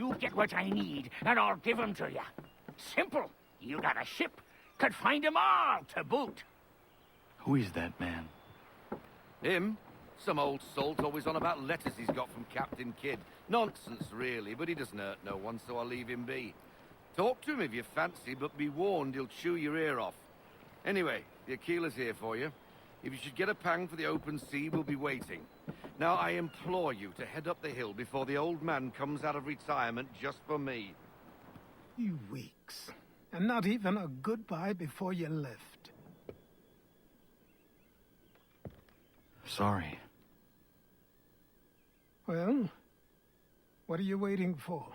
you get what I need, and I'll give 'em to you. Simple. You got a ship. Could find 'em all to boot. Who is that man? Him? Some old salt's always on about letters he's got from Captain Kidd. Nonsense, really, but he doesn't hurt no one, so I'll leave him be. Talk to him if you fancy, but be warned he'll chew your ear off. Anyway, the Aquila's here for you. If you should get a pang for the open sea, we'll be waiting. Now, I implore you to head up the hill before the old man comes out of retirement just for me. You weeks. And not even a goodbye before you left. Sorry. Well, what are you waiting for?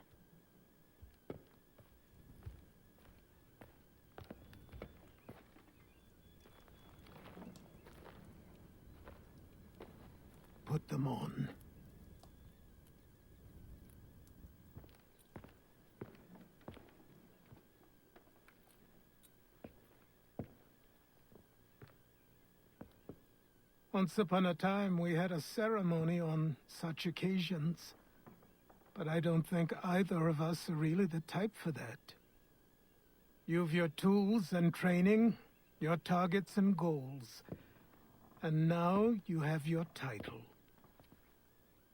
Put them on. Once upon a time, we had a ceremony on such occasions. But I don't think either of us are really the type for that. You've your tools and training, your targets and goals. And now you have your title.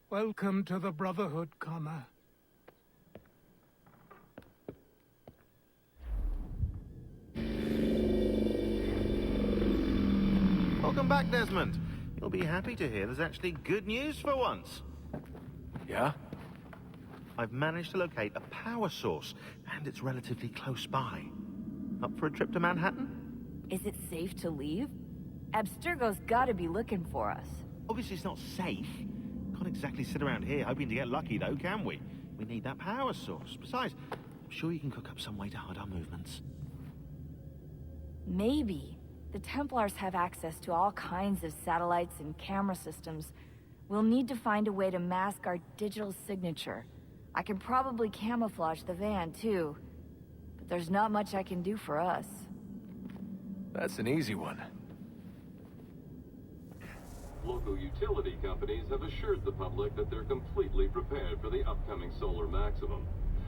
Welcome to the Brotherhood, Connor. Welcome back, Desmond. You'll be happy to hear there's actually good news for once. Yeah? I've managed to locate a power source, and it's relatively close by. Up for a trip to Manhattan? Is it safe to leave? Abstergo's gotta be looking for us. Obviously it's not safe. Can't exactly sit around here hoping to get lucky, though, can we? We need that power source. Besides, I'm sure you can cook up some way to hide our movements. Maybe. The Templars have access to all kinds of satellites and camera systems. We'll need to find a way to mask our digital signature. I can probably camouflage the van, too. But there's not much I can do for us. That's an easy one. Local utility companies have assured the public that they're completely prepared for the upcoming solar maximum.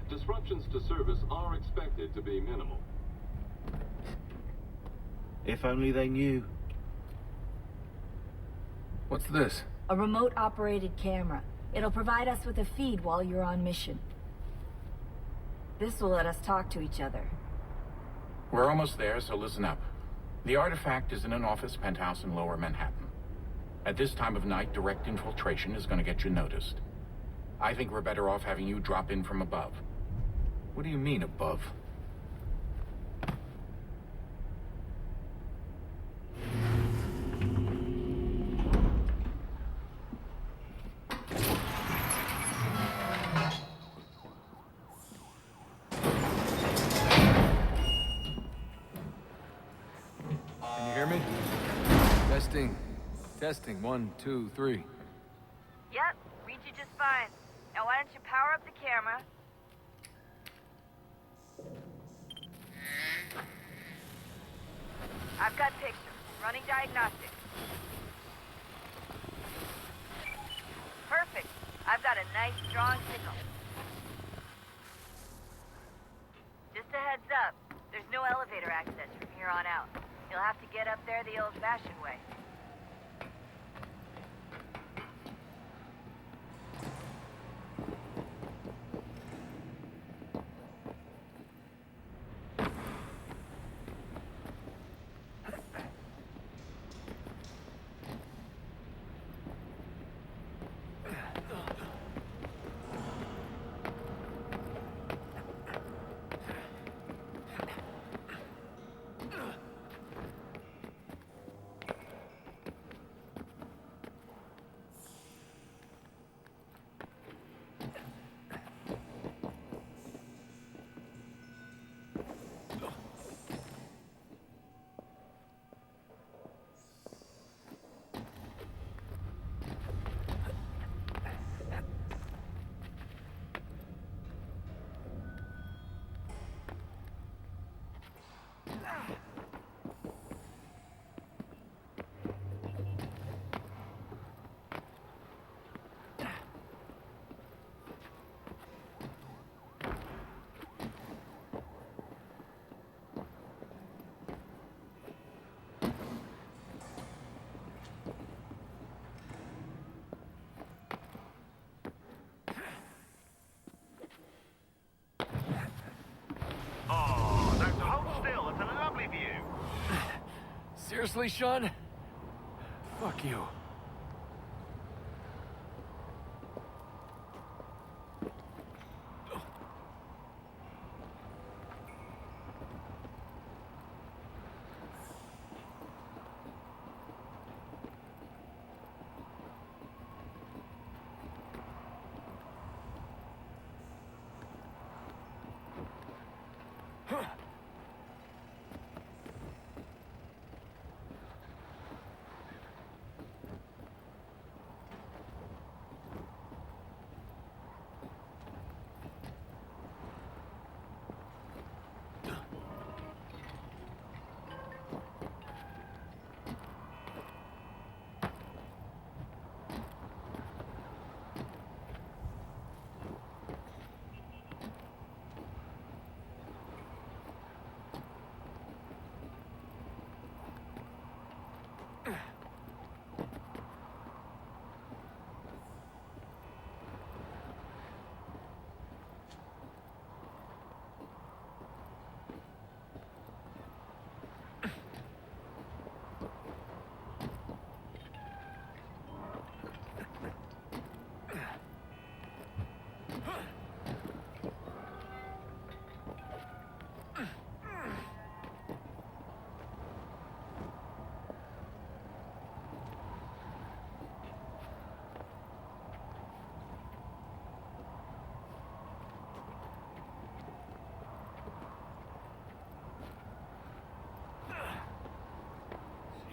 Disruptions to service are expected to be minimal. If only they knew. What's this? A remote-operated camera. It'll provide us with a feed while you're on mission. This will let us talk to each other. We're almost there, so listen up. The artifact is in an office penthouse in Lower Manhattan. At this time of night, direct infiltration is going to get you noticed. I think we're better off having you drop in from above. What do you mean, above? Can you hear me? Testing. Testing. 1, 2, 3. Yep, read you just fine. Now why don't you power up the camera? I've got pictures. Running diagnostics. Perfect. I've got a nice, strong signal. Just a heads up, there's no elevator access from here on out. You'll have to get up there the old-fashioned way. Seriously, Sean? Fuck you.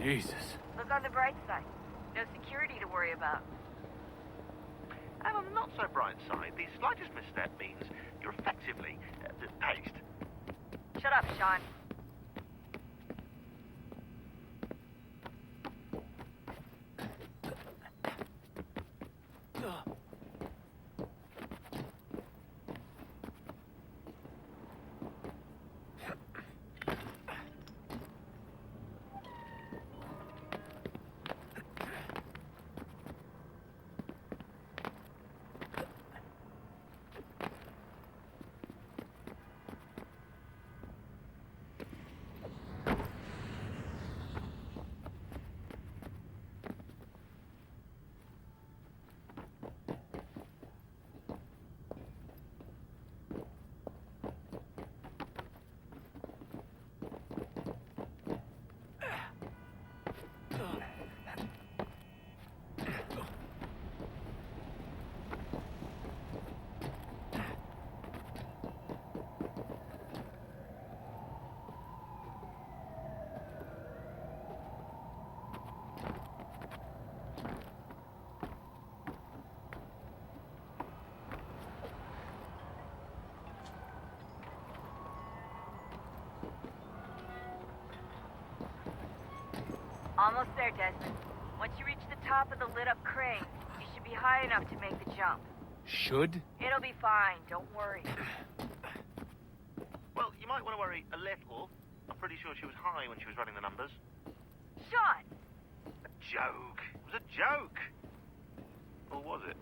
Jesus. Look on the bright side. No security to worry about. And on the not so bright side, the slightest misstep means you're effectively paced. Shut up, Sean. Almost there, Desmond. Once you reach the top of the lit-up crane, you should be high enough to make the jump. Should? It'll be fine, don't worry. Well, you might want to worry a little. I'm pretty sure she was high when she was running the numbers. Sean! A joke. It was a joke. Or was it?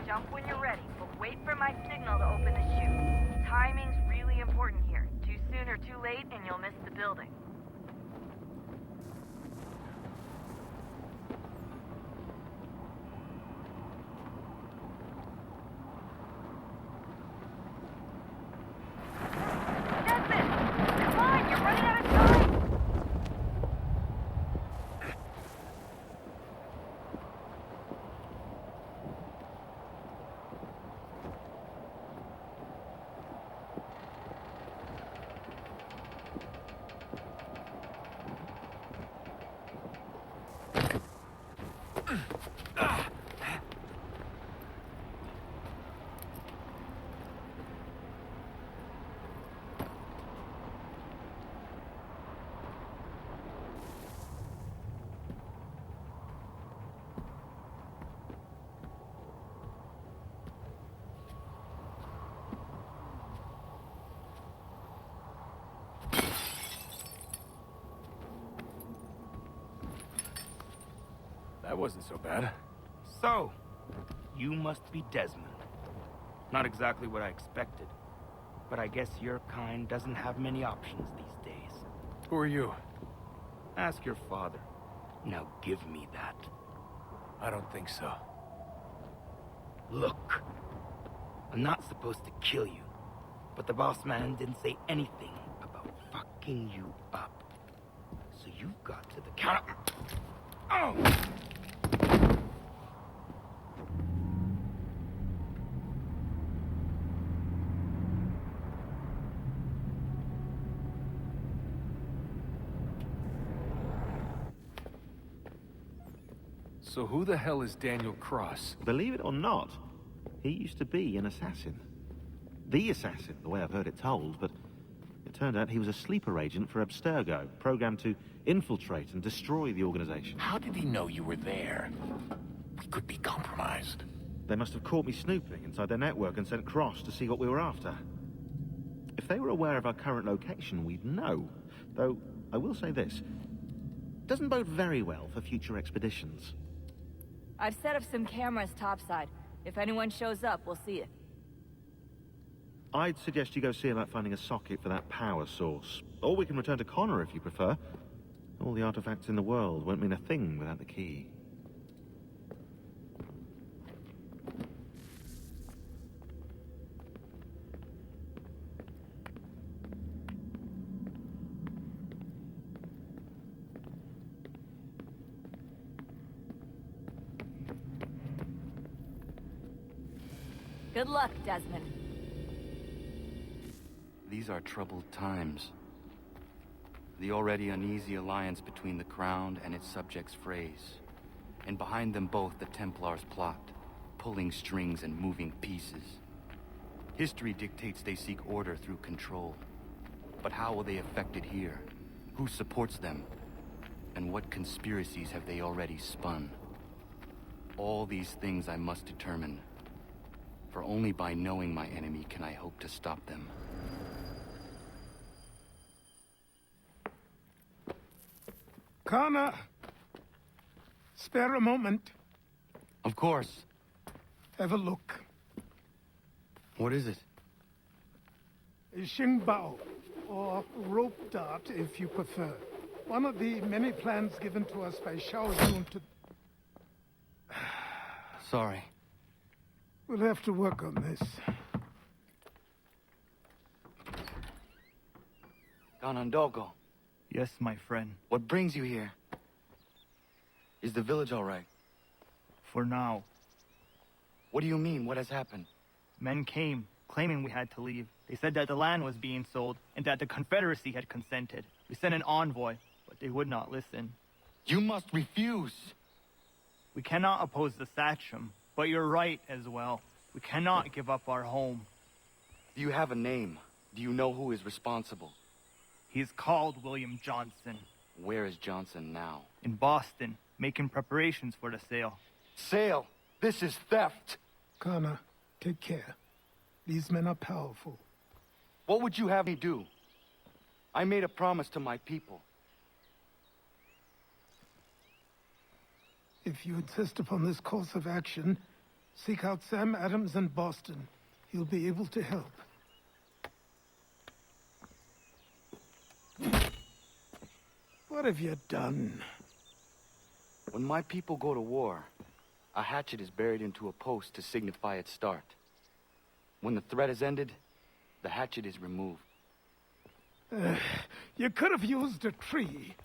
Jump when you're ready, but wait for my signal to open the chute. Timing's really important here. Too soon or too late, and you'll miss the building. Desmond! Come on, you're running out of time! That wasn't so bad. So, you must be Desmond. Not exactly what I expected, but I guess your kind doesn't have many options these days. Who are you? Ask your father. Now give me that. I don't think so. Look, I'm not supposed to kill you, but the boss man didn't say anything about fucking you up. So you've got to the counter. Oh! So who the hell is Daniel Cross? Believe it or not, he used to be an assassin. The assassin, the way I've heard it told, but it turned out he was a sleeper agent for Abstergo, programmed to infiltrate and destroy the organization. How did he know you were there? We could be compromised. They must have caught me snooping inside their network and sent Cross to see what we were after. If they were aware of our current location, we'd know. Though, I will say this. Doesn't bode very well for future expeditions. I've set up some cameras topside. If anyone shows up, we'll see it. I'd suggest you go see about finding a socket for that power source. Or we can return to Connor if you prefer. All the artifacts in the world won't mean a thing without the key. Good luck, Desmond. These are troubled times. The already uneasy alliance between the Crown and its subjects frays. And behind them both the Templars plot, pulling strings and moving pieces. History dictates they seek order through control. But how will they affect it here? Who supports them? And what conspiracies have they already spun? All these things I must determine. For only by knowing my enemy can I hope to stop them. Connor! Spare a moment. Of course. Have a look. What is it? A Xingbao, or rope dart if you prefer. One of the many plans given to us by Shao Yun to... Sorry. We'll have to work on this. Ganondogo, Yes, my friend. what brings you here? Is the village all right? For now, What do you mean? What has happened? men came, claiming we had to leave. They said that the land was being sold, and that the Confederacy had consented. We sent an envoy, but they would not listen. You must refuse! We cannot oppose the Sachem, but you're right as well. We cannot give up our home. Do you have a name? Do you know who is responsible? He is called William Johnson. Where is Johnson now? In Boston, making preparations for the sale. Sale! This is theft! Connor, take care. These men are powerful. What would you have me do? I made a promise to my people. If you insist upon this course of action, seek out Sam Adams in Boston. He'll be able to help. What have you done? When my people go to war, a hatchet is buried into a post to signify its start. When the threat is ended, the hatchet is removed. You could have used a tree.